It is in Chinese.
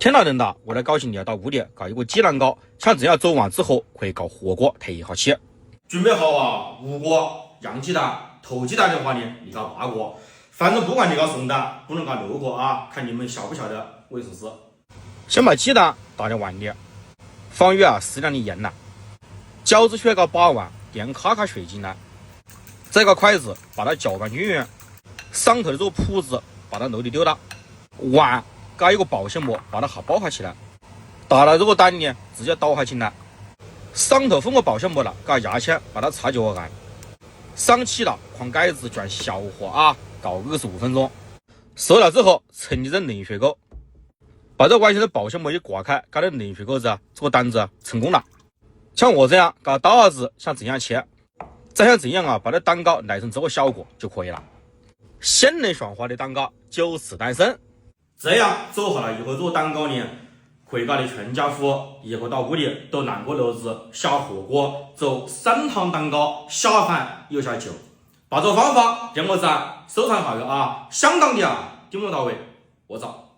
天大人大，为了高兴你要到屋里搞一个鸡蛋糕，想这样做完之后可以搞火锅提一下气。准备好啊，5个洋鸡蛋，投鸡蛋的话呢，你搞8个，反正不管你搞送蛋，不能搞6个啊，看你们晓不晓得为什么事。先把鸡蛋打进碗里，放入适量的盐来，饺子圈搞把玩，电咔咔旋进来，再搞筷子把它搅拌均匀，上头的这个铺子把它漏里丢了，碗搞一个保鲜膜把它好包好起来，打了这个蛋呢直接倒下进来，上头封个保鲜膜了，搞牙签把它擦脚按，上气了框盖子转小火啊，搞25分钟，熟了之后盛进冷水沟，把这外面的保鲜膜一刮开，搞点冷水沟子，这个蛋子成功了。像我这样搞刀子，像这样切，再像这样啊，把这蛋糕来成这个效果就可以了。鲜嫩爽滑的蛋糕就此诞生。这样做好了以后，这个蛋糕呢，可以搞得全家福以后到屋里都烂锅篓子下火锅，做3汤蛋糕，下饭又下酒。把这个方法点个赞，收藏好友啊，相当的啊，点不到位，我操。